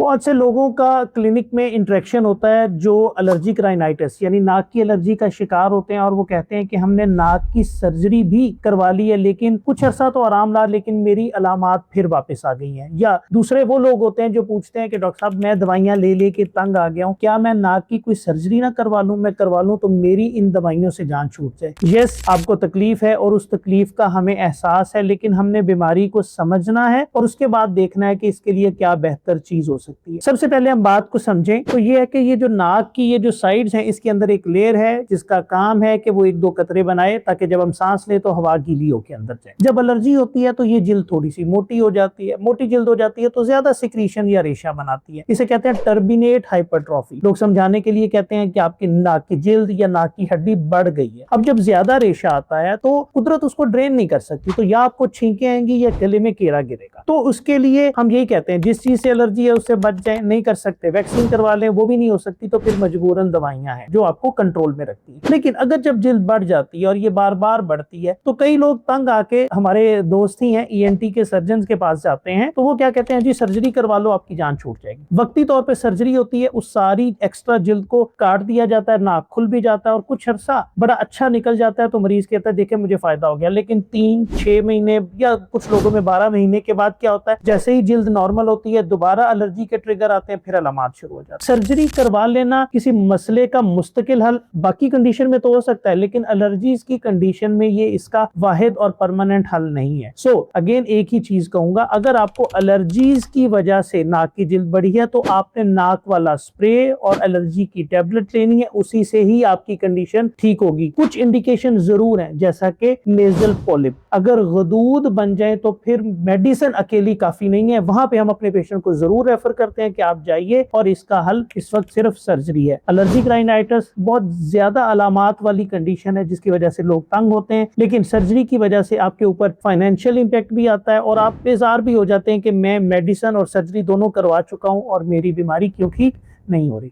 बहुत से लोगों का क्लिनिक में इंटरेक्शन होता है जो एलर्जिक राइनाइटिस यानी नाक की एलर्जी का शिकार होते हैं और वो कहते हैं कि हमने नाक की सर्जरी भी करवा ली है लेकिन कुछ अर्सा तो आराम रहा लेकिन मेरी अलामात फिर वापस आ गई हैं। या दूसरे वो लोग होते हैं जो पूछते हैं कि डॉक्टर साहब मैं दवाइयां ले लेके तंग आ गया हूँ, क्या मैं नाक की कोई सर्जरी ना करवा लूं, मैं करवा लूं तो मेरी इन दवाइयों से जान छूट जाए। यस, आपको तकलीफ है और उस तकलीफ का हमें एहसास है, लेकिन हमने बीमारी को समझना है और उसके बाद देखना है कि इसके लिए क्या बेहतर चीज हो सकती है। सबसे पहले हम बात को समझें तो ये है कि ये जो नाक की ये जो साइड्स हैं इसके अंदर एक लेयर है जिसका काम है कि वो एक दो कतरे बनाए ताकि जब हम सांस ले तो हवा गीली होकर अंदर जाए। जब एलर्जी होती है तो ये जिल्द थोड़ी सी मोटी हो जाती है, मोटी जिल्द हो जाती है तो ज्यादा सिक्रीशन या रेशा बनाती है। इसे कहते हैं टर्बिनेट हाइपरट्रॉफी। लोग समझाने के लिए कहते हैं कि आपकी नाक की जिल्द या नाक की हड्डी बढ़ गई है। अब जब ज्यादा रेशा आता है तो कुदरत उसको ड्रेन नहीं कर सकती, तो या आपको छींकें आएंगी या गले में कीड़ा गिरेगा। तो उसके लिए हम यही कहते हैं जिस चीज से एलर्जी है उससे बच जाए। नहीं कर सकते वैक्सीन करवा लें, वो भी नहीं हो सकती तो फिर मजबूरन दवाइयां हैं जो आपको कंट्रोल में रखती है। लेकिन अगर जब जिल्द बढ़ जाती है और ये बार बार बढ़ती है तो कई लोग तंग आके, हमारे दोस्त ही हैं ईएनटी के सर्जन के पास जाते हैं तो वो क्या कहते हैं, जी सर्जरी करवा लो आपकी जान छूट जाएगी। वक्ती तौर पर सर्जरी होती है, उस सारी एक्स्ट्रा जिल्द को काट दिया जाता है, नाक खुल भी जाता है और कुछ अर्सा बड़ा अच्छा निकल जाता है तो मरीज कहता है देखे मुझे फायदा हो गया। लेकिन 3-6 महीने या कुछ लोगों में 12 महीने के बाद क्या होता है, जैसे ही जिल्द नॉर्मल होती है दोबारा एलर्जी के ट्रिगर आते हैं, फिर अलामात शुरू हो जाती है। सर्जरी करवा लेना किसी मसले का मुस्तकिल हल बाकी कंडीशन में तो हो सकता है लेकिन एलर्जीज की कंडीशन में ये इसका वाहिद और परमानेंट हल नहीं है। सो अगेन एक ही चीज कहूंगा, अगर आपको एलर्जीज की वजह से नाक की जिल्द बढ़ी है तो आपने नाक वाला स्प्रे और एलर्जी की टेबलेट लेनी है, उसी से ही आपकी कंडीशन ठीक होगी। कुछ इंडिकेशन जरूर हैं जैसा कि नेजल पॉलिप, अगर गदूद बन जाए तो फिर मेडिसिन अकेली काफी नहीं है, वहां पे हम अपने पेशेंट को जरूर रेफर करते हैं कि आप जाइए और इसका हल इस वक्त सिर्फ सर्जरी है। एलर्जिक राइनाइटिस बहुत ज्यादा अलामात वाली कंडीशन है जिसकी वजह से लोग तंग होते हैं, लेकिन सर्जरी की वजह से आपके ऊपर फाइनेंशियल इंपैक्ट भी आता है और आप बेजार भी हो जाते हैं कि मैं मेडिसिन और सर्जरी दोनों करवा चुका हूं और मेरी बीमारी क्यों ठीक नहीं हो रही।